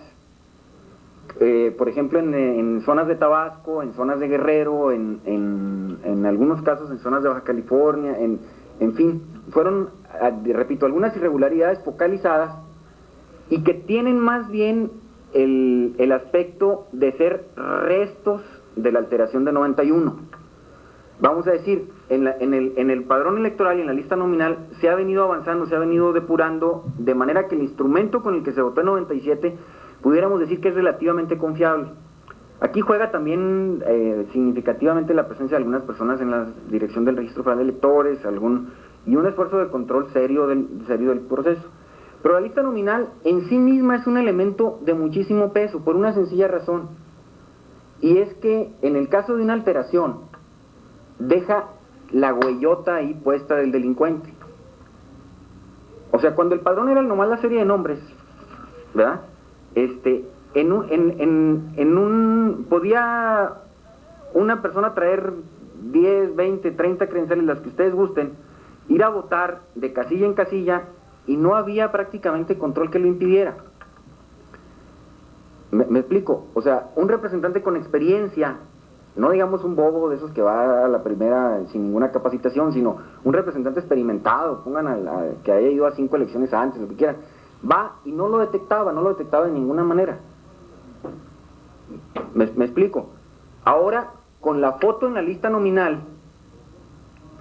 por ejemplo en zonas de Tabasco, en zonas de Guerrero, en algunos casos en zonas de Baja California, en fin, fueron, repito, algunas irregularidades focalizadas y que tienen más bien el aspecto de ser restos de la alteración de 91. Vamos a decir, en el padrón electoral y en la lista nominal se ha venido avanzando, se ha venido depurando, de manera que el instrumento con el que se votó en 97 pudiéramos decir que es relativamente confiable. Aquí juega también significativamente la presencia de algunas personas en la dirección del Registro Federal de Electores, y un esfuerzo de control serio del proceso. Pero la lista nominal en sí misma es un elemento de muchísimo peso, por una sencilla razón, y es que en el caso de una alteración, deja la huellota ahí puesta del delincuente. O sea, cuando el padrón era nomás la serie de nombres, ¿verdad? Podía una persona traer 10, 20, 30 credenciales, las que ustedes gusten, ir a votar de casilla en casilla y no había prácticamente control que lo impidiera. ¿Me explico? O sea, un representante con experiencia, no digamos un bobo de esos que va a la primera sin ninguna capacitación, sino un representante experimentado, pongan que haya ido a 5 elecciones antes, lo que quieran, va y no lo detectaba de ninguna manera. ¿Me explico? Ahora, con la foto en la lista nominal,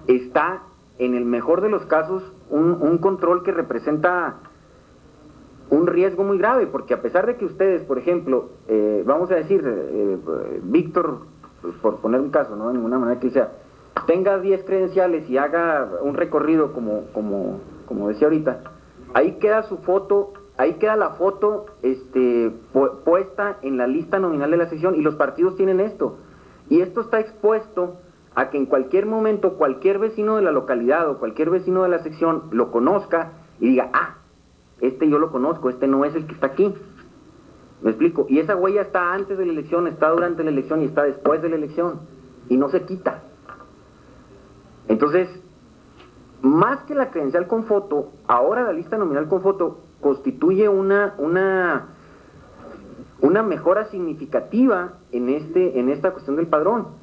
está, en el mejor de los casos, un control que representa un riesgo muy grave, porque a pesar de que ustedes, por ejemplo, vamos a decir, Víctor, por poner un caso, no de ninguna manera que sea, tenga 10 credenciales y haga un recorrido como decía ahorita, ahí queda su foto, ahí queda la foto puesta en la lista nominal de la sección, y los partidos tienen esto, y esto está expuesto a que en cualquier momento cualquier vecino de la localidad o cualquier vecino de la sección lo conozca y diga, yo lo conozco, este no es el que está aquí. ¿Me explico? Y esa huella está antes de la elección, está durante la elección y está después de la elección, y no se quita. Entonces, más que la credencial con foto, ahora la lista nominal con foto constituye una mejora significativa en esta cuestión del padrón.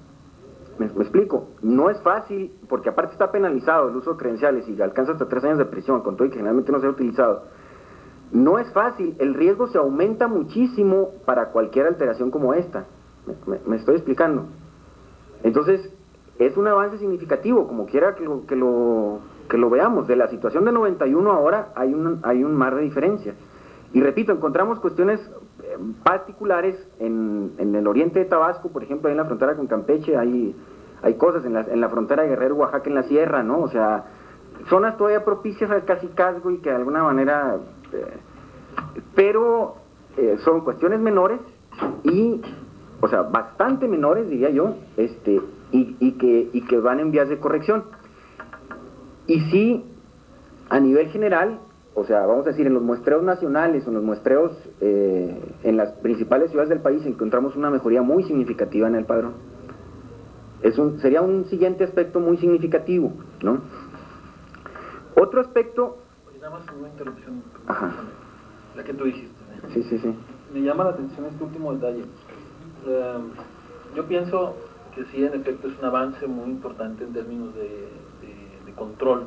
¿Me explico? No es fácil, porque aparte está penalizado el uso de credenciales y alcanza hasta 3 años de prisión, con todo y que generalmente no se ha utilizado. No es fácil, el riesgo se aumenta muchísimo para cualquier alteración como esta. ¿Me estoy explicando? Entonces, es un avance significativo, como quiera que lo veamos. De la situación de 91 ahora hay un mar de diferencia. Y repito, encontramos cuestiones particulares en el oriente de Tabasco, por ejemplo, ahí en la frontera con Campeche, hay cosas en la frontera de Guerrero, Oaxaca, en la sierra, ¿no? O sea, zonas todavía propicias al cacicazgo y que de alguna manera... pero son cuestiones menores y, o sea, bastante menores, diría yo, y que van en vías de corrección. Y sí, a nivel general, o sea, vamos a decir, en los muestreos nacionales, en los muestreos en las principales ciudades del país, encontramos una mejoría muy significativa en el padrón. Sería un siguiente aspecto muy significativo, ¿no? Otro aspecto... Nada más una interrupción. Ajá. La que tú dijiste. Sí. Me llama la atención este último detalle. Yo pienso que sí, en efecto, es un avance muy importante en términos de control,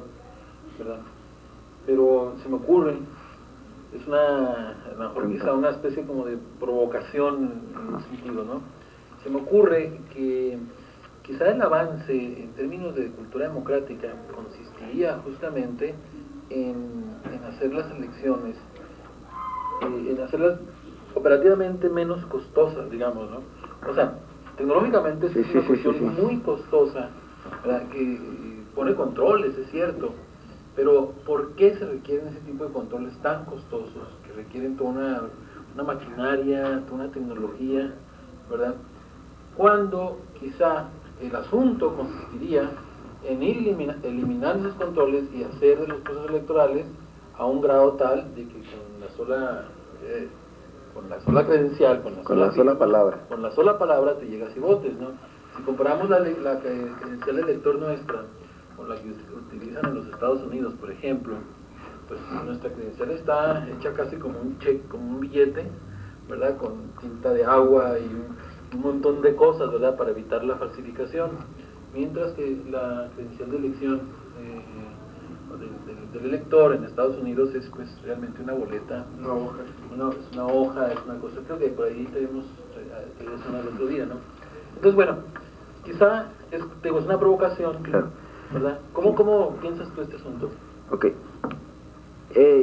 ¿verdad? Pero se me ocurre, es a lo mejor quizá una especie como de provocación en un sentido, ¿no? Se me ocurre que quizá el avance en términos de cultura democrática consistiría justamente en hacer las elecciones, en hacerlas operativamente menos costosas, digamos, ¿no? O sea, tecnológicamente es una cuestión muy costosa, ¿verdad? Que pone controles, es cierto, pero ¿por qué se requieren ese tipo de controles tan costosos, que requieren toda una maquinaria, toda una tecnología, ¿verdad? Cuando quizá el asunto consistiría en eliminar esos controles y hacer de los procesos electorales a un grado tal de que con la sola credencial, con la sola palabra te llegas y votes, ¿no? Si comparamos la credencial de elector nuestra con la que utilizan en los Estados Unidos, por ejemplo, pues nuestra credencial está hecha casi como un cheque, como un billete, ¿verdad? Con tinta de agua y un montón de cosas, ¿verdad? Para evitar la falsificación, mientras que la credencial de elección del elector en Estados Unidos es pues realmente una boleta, es una hoja, es una cosa, creo que por ahí tenemos el otro día, ¿no? Entonces, bueno, quizá es una provocación, claro, ¿verdad? ¿Cómo piensas tú este asunto? Ok.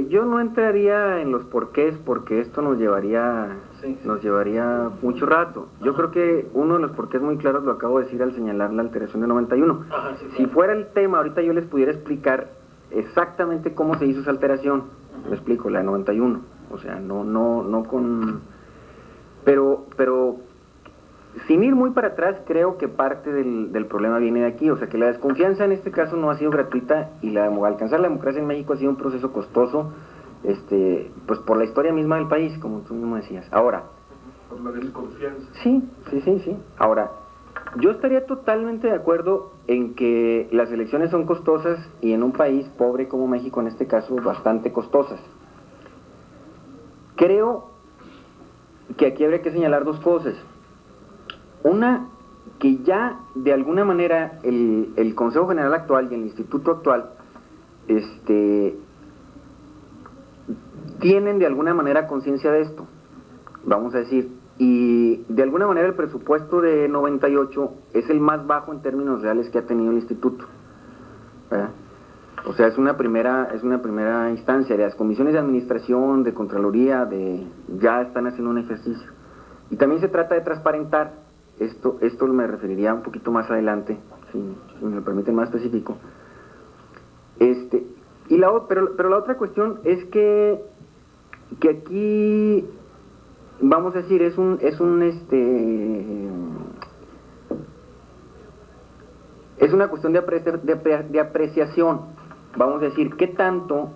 Yo no entraría en los porqués, porque esto nos llevaría mucho rato. Yo creo que uno de los porqués muy claros lo acabo de decir al señalar la alteración de 91. Ajá, sí, si fuera el tema, ahorita yo les pudiera explicar exactamente cómo se hizo esa alteración. Me explico, la de 91. O sea, no con... Pero sin ir muy para atrás, creo que parte del problema viene de aquí. O sea, que la desconfianza en este caso no ha sido gratuita y alcanzar la democracia en México ha sido un proceso costoso, pues por la historia misma del país, como tú mismo decías. Ahora, por la desconfianza. Sí. Ahora, yo estaría totalmente de acuerdo en que las elecciones son costosas y en un país pobre como México, en este caso, bastante costosas. Creo que aquí habría que señalar dos cosas. Una, que ya de alguna manera el Consejo General actual y el Instituto actual tienen de alguna manera conciencia de esto, vamos a decir, y de alguna manera el presupuesto de 98 es el más bajo en términos reales que ha tenido el Instituto, ¿verdad? O sea, es una primera instancia. Las comisiones de administración, de Contraloría, ya están haciendo un ejercicio. Y también se trata de transparentar. Esto me referiría un poquito más adelante, si me lo permiten más específico. Pero la otra cuestión es que aquí, vamos a decir, es una cuestión de apreciación. Vamos a decir, ¿qué tanto?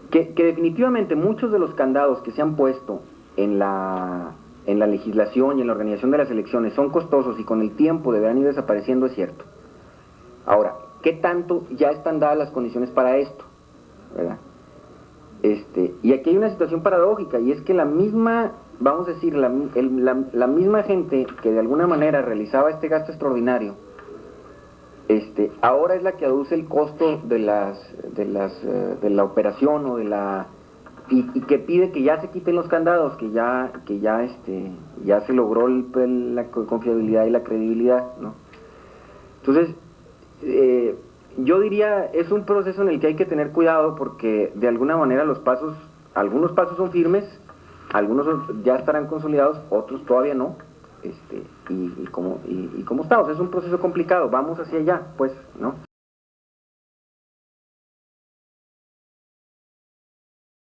Que definitivamente muchos de los candados que se han puesto en la legislación y en la organización de las elecciones son costosos y con el tiempo deberán ir desapareciendo, es cierto. Ahora, ¿qué tanto ya están dadas las condiciones para esto? ¿Verdad? Y aquí hay una situación paradójica, y es que la misma, vamos a decir, la misma gente que de alguna manera realizaba este gasto extraordinario, ahora es la que aduce el costo de la operación o y que pide que ya se quiten los candados, que ya se logró la confiabilidad y la credibilidad, ¿no? Entonces, yo diría, es un proceso en el que hay que tener cuidado, porque de alguna manera algunos pasos son firmes, algunos ya estarán consolidados, otros todavía no, y como estamos, es un proceso complicado, vamos hacia allá, pues, ¿no?